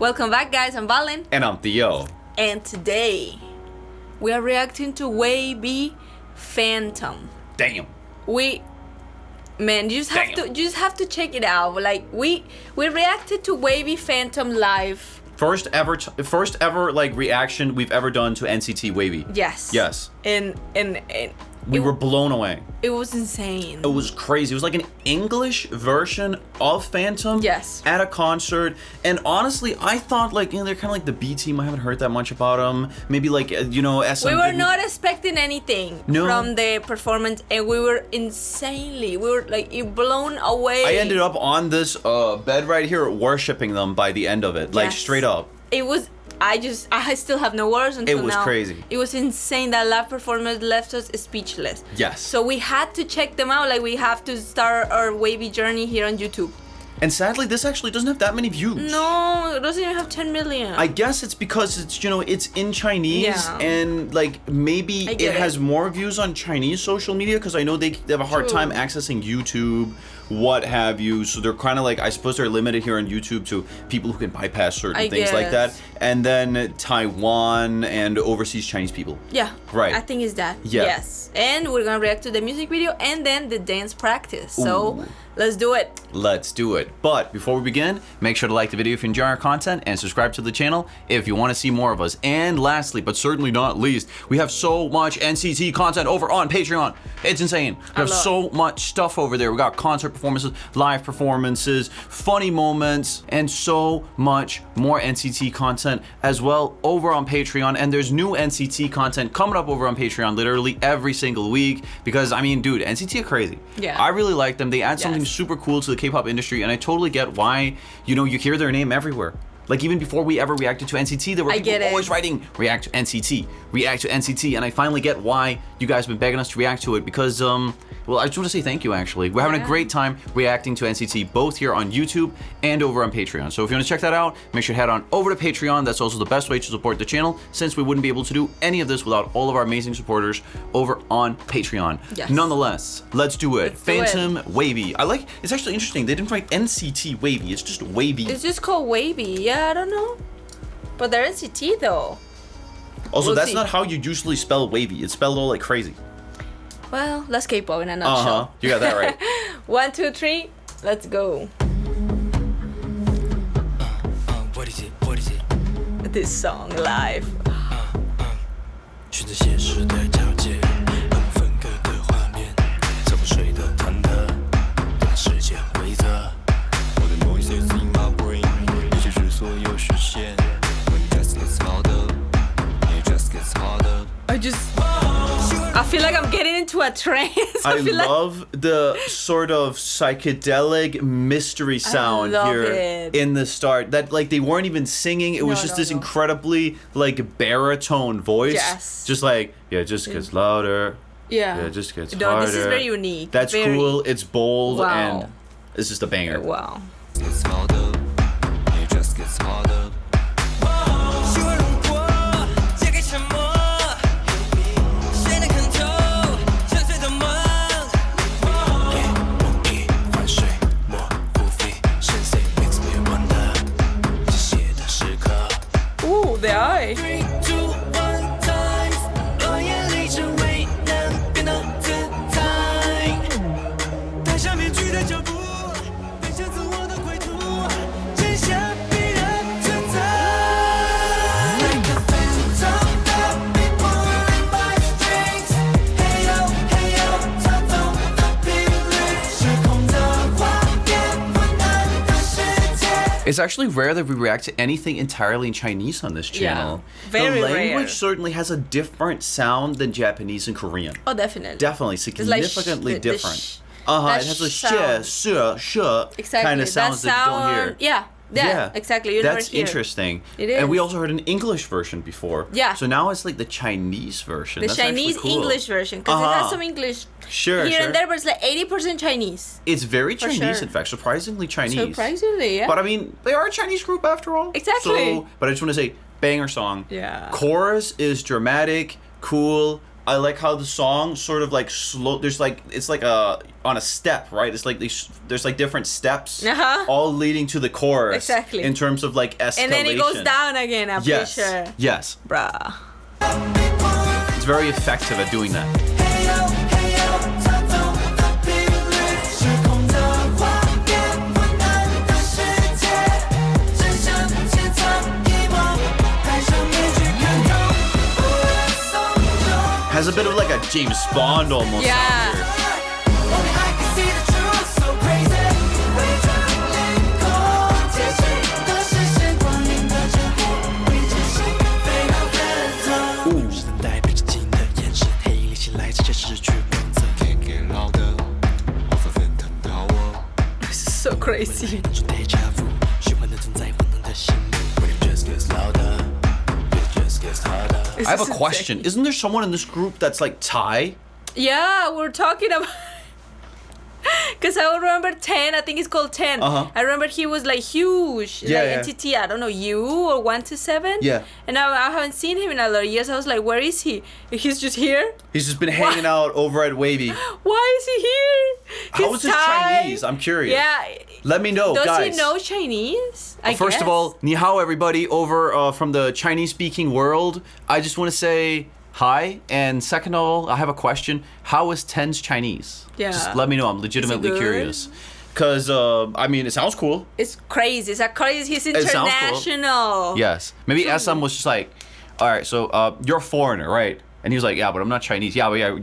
Welcome back, guys. I'm Valen. And I'm Theo. And today, we are reacting to WayV Phantom. Damn. Man, you just have to check it out. Like we reacted to WayV Phantom live. First ever like reaction we've ever done to NCT WayV. Yes. And we were blown away. It was insane. It was crazy. It was like an English version of Phantom. Yes. At a concert. And honestly, I thought like, they're kind of like the B team. I haven't heard that much about them. Maybe like, SM. We were not expecting anything from the performance, and we were like blown away. I ended up on this bed right here worshipping them by the end of it. Like straight up. It was... I still have no words until now. It was crazy. It was insane. That live performance left us speechless. Yes. So we had to check them out. Like, we have to start our WayV journey here on YouTube. And sadly, this actually doesn't have that many views. No, it doesn't even have 10 million. I guess it's because it's, it's in Chinese, and like maybe it has more views on Chinese social media, because I know they have a hard time accessing YouTube, what have you. So they're kind of like, I suppose they're limited here on YouTube to people who can bypass certain things like that. And then Taiwan and overseas Chinese people. Yeah. Right. I think it's that. Yeah. Yes. And we're going to react to the music video and then the dance practice. So let's do it. Let's do it. But before we begin, make sure to like the video if you enjoy our content and subscribe to the channel if you want to see more of us. And lastly, but certainly not least, we have so much NCT content over on Patreon. It's insane. We have so much stuff over there. We got concert performances, live performances, funny moments, and so much more NCT content as well over on Patreon. And there's new NCT content coming up over on Patreon literally every single week, because I mean, dude, NCT are crazy. Yeah. I really like them. They add something super cool to the K-pop industry, and I totally get why, you hear their name everywhere. Like, even before we ever reacted to NCT, there were people always writing, react to NCT, and I finally get why you guys have been begging us to react to it, because, well, I just want to say thank you, actually. We're having a great time reacting to NCT, both here on YouTube and over on Patreon. So if you want to check that out, make sure to head on over to Patreon. That's also the best way to support the channel, since we wouldn't be able to do any of this without all of our amazing supporters over on Patreon. Yes. Nonetheless, let's do it. Phantom WayV. It's actually interesting. They didn't write NCT WayV. It's just WayV. It's just called WayV. Yeah, I don't know. But they're NCT, though. Also, that's not how you usually spell WayV. It's spelled all like crazy. Well, that's K-pop in a nutshell. You got that right. 1, 2, 3, let's go. What is it? This song live. I feel like I'm getting into a trance. I love the sort of psychedelic mystery sound here in the start. That like they weren't even singing. It was just this incredibly like baritone voice. Yes. Just like, it just gets louder. Yeah. It just gets harder. This is very unique. That's cool. It's bold and it's just a banger. Wow. Ooh, the eye. 3, 2, 1 times 落叶里只为能变得自在戴上面具的脚步奔向自我的归途真相必然存在 Like a phantom that be pulling my strings Hey yo, hey yo 操纵的频率失控的画面混乱的世界 It's actually rare that we react to anything entirely in Chinese on this channel. Yeah, very the language rare. certainly has a different sound than Japanese and Korean. Oh, definitely. Definitely, significantly different. It has a kind of sounds that you don't hear. Yeah, exactly. You That's never hear. Interesting. It is. And we also heard an English version before. Yeah. So now it's like the Chinese version. The That's Chinese cool. English version, because it has some English here and there, but it's like 80% Chinese. It's very Chinese, in fact, surprisingly Chinese. Surprisingly, yeah. But I mean, they are a Chinese group after all. Exactly. So, but I just want to say, banger song. Yeah. Chorus is dramatic, cool, I like how the song sort of like slow. There's like it's like on a step, right? It's like there's like different steps, all leading to the chorus. Exactly. In terms of like escalation. And then it goes down again. I'm pretty sure. Yes. Bruh. It's very effective at doing that. Has a bit of like a James Bond almost sound here. This is so crazy. I have a question. Isn't there someone in this group that's like Thai? Yeah, we're talking about. Because I remember 10, I think it's called 10. I remember he was like huge. Yeah, like yeah. entity, I don't know, U or 1 to 7. Yeah. And I haven't seen him in a lot of years. I was like, where is he? He's just here? He's just been hanging out over at WayV. Why is he here? How is his Thai. Chinese? I'm curious. Yeah. Let me know, Does guys. he know Chinese? I First guess. of all, ni hao, everybody over from the Chinese-speaking world. I just want to say hi. And second of all, I have a question. How is 10's Chinese? Yeah. Just let me know. I'm legitimately good? curious. Because, I mean, it sounds cool. It's crazy. It's crazy. He's It sounds cool. international. Yes. Maybe SM was just like, all right, so you're a foreigner, right? And he was like, yeah, but I'm not Chinese. Yeah. Whatever.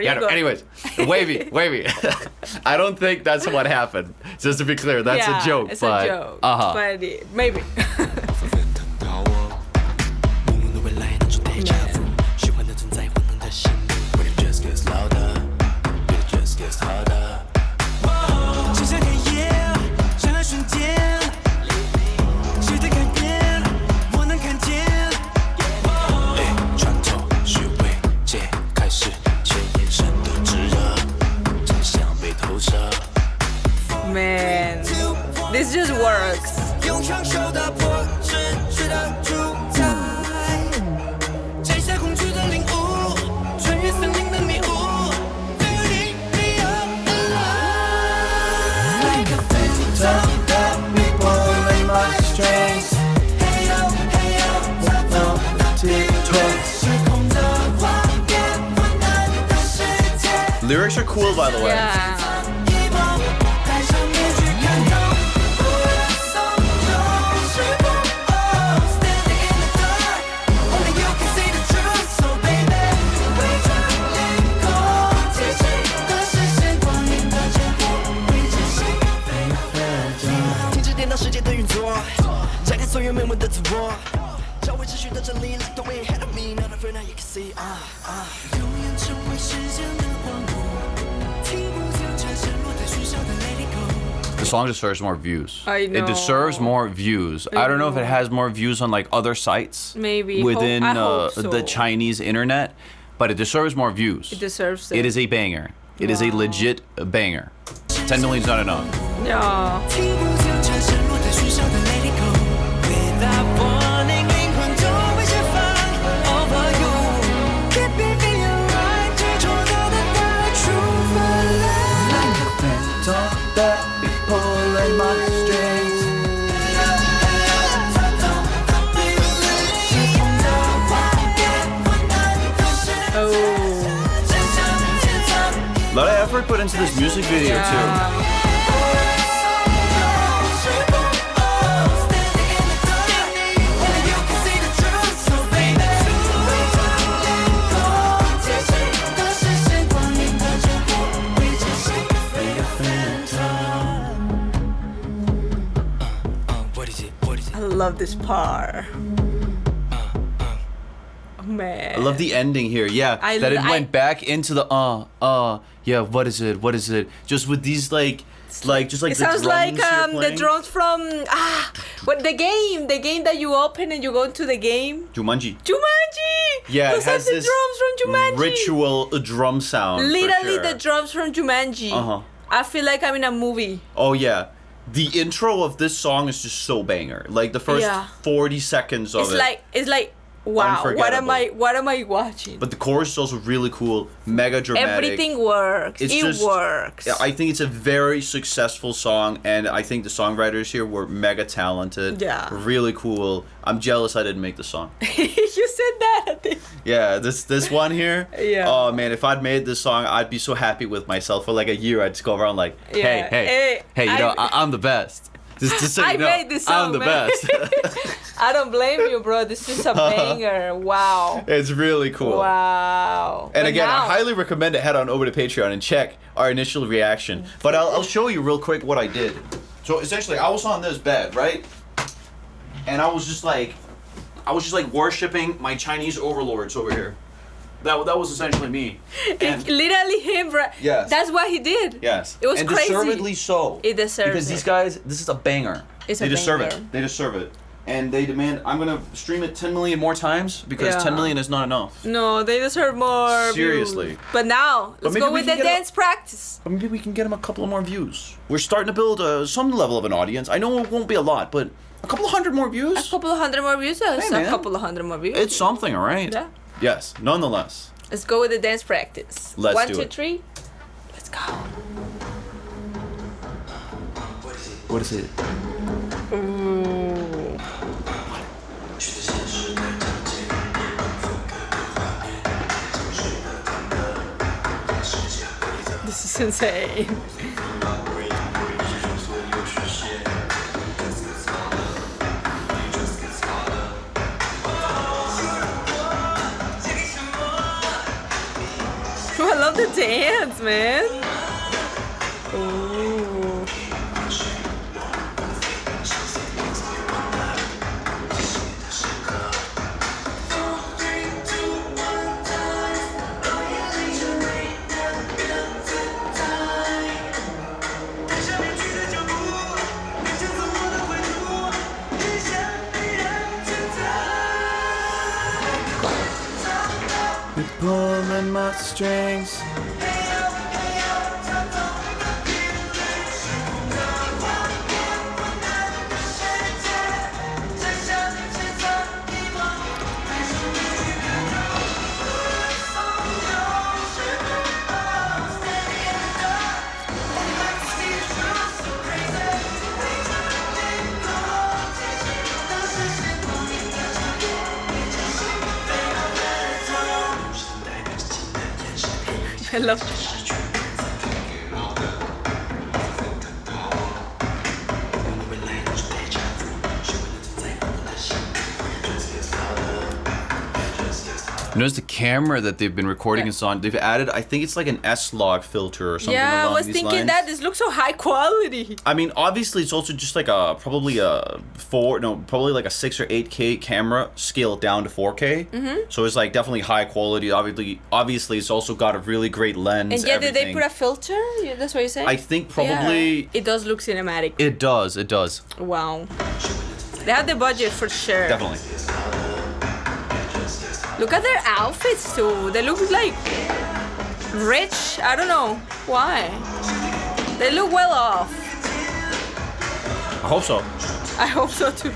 Yeah, You go. anyways, WayV. I don't think that's what happened. Just to be clear, that's a joke. It's but, a joke. Uh-huh. But maybe. Man, this just works. 用双手打破秩序的主宰，摘下恐惧的领悟，穿越森林的迷雾 Feeling me alive Like a phantom that be pulling my strings Hey yo, hey yo, 我的寄托失控的画面，昏暗的世界 Lyrics are cool, by the way. Yeah. The song deserves more views. I know. It deserves more views. I don't know if it has more views on like other sites. Maybe. Within I hope so. the Chinese internet, but it deserves more views. It deserves it. It is a banger. It is a Wow. legit banger. 10 million's not enough. Yeah. 听不见这失落的喧嚣的 Let it go Without warning 灵魂就被释放 Over you Keeping me alive 最重要的带出分来 Like a phantom that be pulling my strings A lot of effort put into this music video too. I love this part. Oh, man. I love the ending here. Yeah, that it went back into the yeah. What is it? Just with these like just like It the sounds drums like you're the playing. drums from what the game that you open and you go into the game. Jumanji. Those Yeah, it are has the this drums from Jumanji. ritual drum sound. for Literally sure. the drums from Jumanji. Uh-huh. I feel like I'm in a movie. Oh yeah. The intro of this song is just so banger. Like the first Yeah. 40 seconds of It's it. like Wow, unforgettable. what am I watching? But the chorus is also really cool, mega dramatic. Everything works. It works. I think it's a very successful song, and I think the songwriters here were mega talented. Yeah. Really cool. I'm jealous I didn't make the song. You said that. Yeah, this one here. Yeah. Oh man, if I'd made this song, I'd be so happy with myself for like a year. I'd just go around like, Yeah. hey, you know, I'm the best. Just so you know, made this song, I'm the man. best. I don't blame you, bro. This is a banger. Wow. It's really cool. Wow. And But again, now- I highly recommend to head on over to Patreon and check our initial reaction. But I'll show you real quick what I did. So essentially, I was on this bed, right? And I was just like worshiping my Chinese overlords over here. That was essentially me. And Literally him, bro. Yes. That's what he did. yes. It was and crazy. deservedly so. It deserves Because it. these guys, this is a banger. It's a they deserve banger. it. They deserve it. And they demand, I'm going to stream it 10 million more times because Yeah. 10 million is not enough. No, they deserve more. Seriously. views. But now, let's maybe go we with can the get a- dance practice. But maybe we can get them a couple of more views. We're starting to build some level of an audience. I know it won't be a lot, but a couple of hundred more views. A couple of hundred more views. That's Hey, a man. couple of hundred more views. It's something, all right? Yeah. Yes, nonetheless. Let's go with the dance practice. Let's One, do two, it. three. Let's go. What is it? Ooh. This is insane. I love the dance, man. Ooh. Pulling my strings. I love. Notice the camera that they've been recording this on. They've added, I think it's like an S-Log filter or something Yeah, I along was these thinking lines. that this looks so high quality. I mean, obviously, it's also just like probably like a 6 or 8K camera scaled down to 4K. Mm-hmm. So it's like definitely high quality. Obviously, it's also got a really great lens. And yeah, did they everything. put a filter? Yeah, that's what you're saying? I think probably Yeah. It does look cinematic. it does. It does. Wow. They have the budget for sure. Definitely. Look at their outfits too. They look like rich. I don't know why. They look well off. I hope so. I hope so too.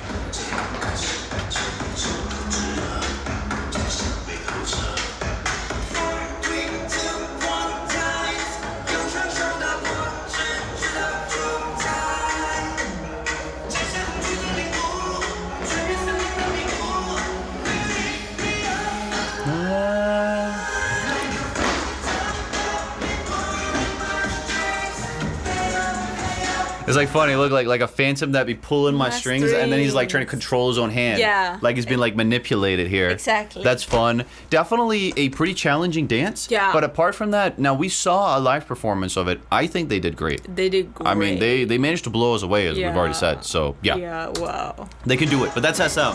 It's like funny, look like a phantom that be pulling my My strings, and then he's like trying to strings. control his own hand. Yeah. Like he's been like manipulated here. Exactly. That's fun. Definitely a pretty challenging dance. Yeah. But apart from that, now we saw a live performance of it. I think they did great. They did great. I mean, they managed to blow us away, as we've already Yeah. said. So yeah, Yeah, wow. they can do it. But that's SM.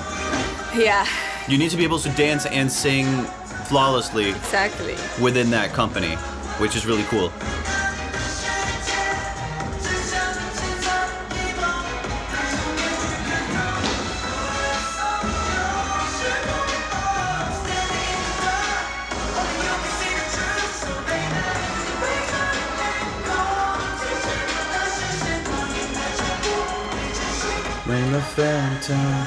Yeah, You need to be able to dance and sing flawlessly exactly. within that company, which is really cool. When the phantom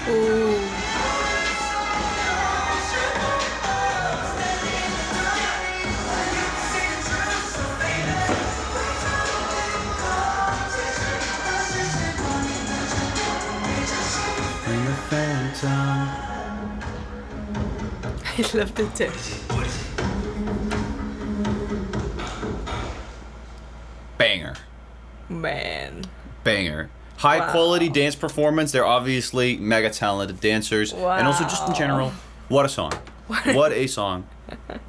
Ooh. Bring the phantom. I loved it too. Banger. Man. Banger. High quality dance performance. They're obviously mega talented dancers. And also just in general, what a song. What a song.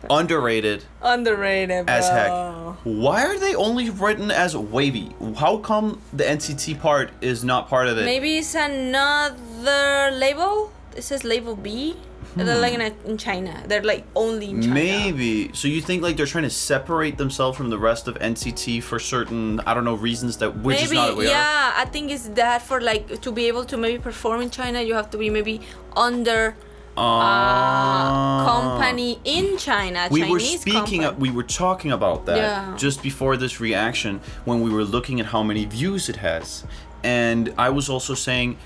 Underrated Underrated, bro. as heck. Why are they only written as WayV? How come the NCT part is not part of it? Maybe it's another label. It says label B. They're like in China. They're like only in China. Maybe. So you think like they're trying to separate themselves from the rest of NCT for certain, I don't know, reasons that we're just not aware of? Yeah, I think it's that for like to be able to maybe perform in China, you have to be maybe under company in China. We Chinese we were talking about that just before this reaction when we were looking at how many views it has. And I was also saying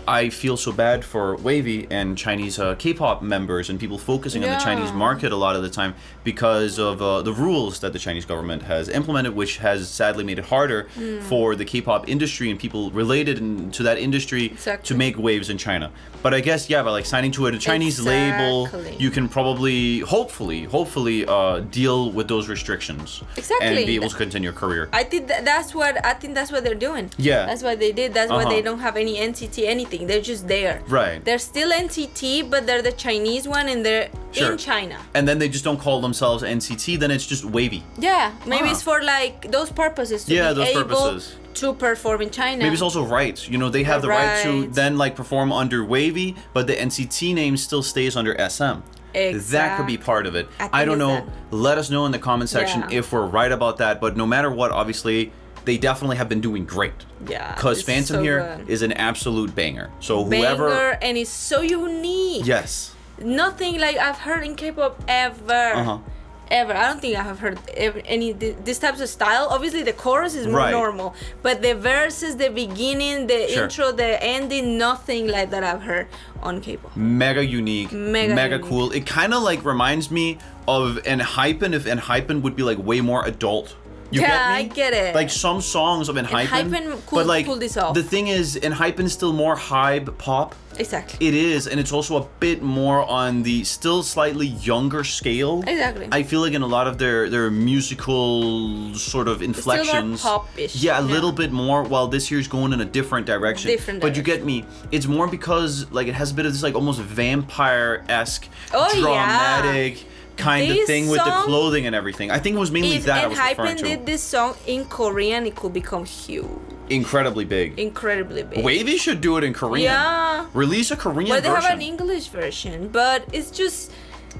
I feel so bad for WayV and Chinese K-pop members and people focusing on the Chinese market a lot of the time because of the rules that the Chinese government has implemented, which has sadly made it harder for the K-pop industry and people related to that industry to make waves in China. But I guess, by like signing to a Chinese label, you can probably, hopefully deal with those restrictions and be able to continue your career. I think that's what they're doing. Yeah. That's what they did. That's why they don't have any NCT anything. They're just there. Right. They're still NCT, but they're the Chinese one and they're in China. And then they just don't call themselves NCT, then it's just WayV. Yeah. Maybe it's for like those purposes to be able to perform in China. Maybe it's also rights. You know, they have the right to then like perform under WayV, but the NCT name still stays under SM. Exactly. That could be part of it. I don't know. Let us know in the comment section if we're right about that. But no matter what, obviously, they definitely have been doing great. Yeah. Because Phantom here is an absolute banger. So whoever. Banger, and it's so unique. Yes. Nothing like I've heard in K-pop ever. Ever. I don't think I have heard any this types of style. Obviously, the chorus is more normal, but the verses, the beginning, the intro, the ending, nothing like that I've heard on K-pop. Mega unique, mega cool. It kind of like reminds me of Enhypen if Enhypen would be like way more adult. You get me? I get it. Like some songs of Enhypen, but like pull this off. The thing is, Enhypen is still more hype pop. Exactly. It is, and it's also a bit more on the still slightly younger scale. Exactly. I feel like in a lot of their musical sort of inflections, still more pop-ish. Yeah, a little bit more. While this year's going in a different direction. But you get me. It's more because like it has a bit of this like almost vampire-esque, dramatic. Kind of thing with the clothing and everything. I think it was mainly that I was referring to. If Enhypen did this song in Korean, it could become huge. Incredibly big. Incredibly big. WayV should do it in Korean. Yeah. Release a Korean version. But they have an English version, but it's just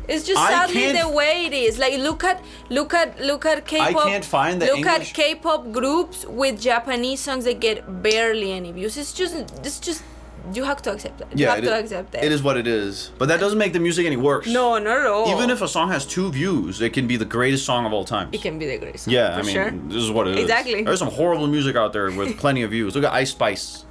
sadly the way it is. Like look at K-pop. I can't find the English. At K-pop groups with Japanese songs that get barely any views. It's just. You have to accept that. You have to accept that. It is what it is. But that doesn't make the music any worse. No, not at all. Even if a song has 2 views, it can be the greatest song of all time. It can be the greatest song. Yeah, I mean, this is what it is. Exactly. There's some horrible music out there with plenty of views. Look at Ice Spice.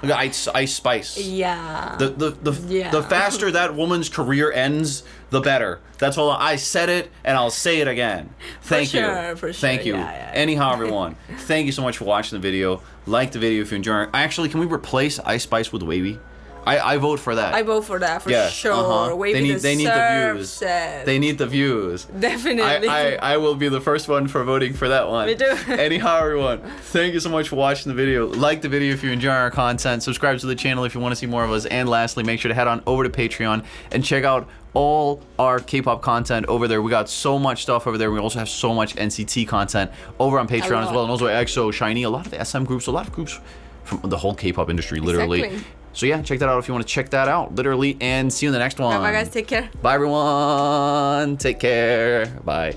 Look at Ice Spice. Yeah. The faster that woman's career ends, the better. That's all. I said it, and I'll say it again. Thank you. For sure. Thank you. Yeah. Anyhow, everyone, thank you so much for watching the video. Like the video if you enjoy it. Actually, can we replace Ice Spice with WayV? I vote for that. I vote for that for sure. WayV they need the views. It. They need the views. Definitely. I will be the first one for voting for that one. Me too. Anyhow, everyone, thank you so much for watching the video. Like the video if you enjoy our content. Subscribe to the channel if you want to see more of us. And lastly, make sure to head on over to Patreon and check out all our K-pop content over there. We got so much stuff over there. We also have so much NCT content over on Patreon as well. And also EXO, SHINee, a lot of the SM groups, a lot of groups from the whole K-pop industry, literally. Exactly. So yeah, check that out if you want to check that out, literally. And see you in the next one. Bye, guys. Take care. Bye, everyone. Take care. Bye.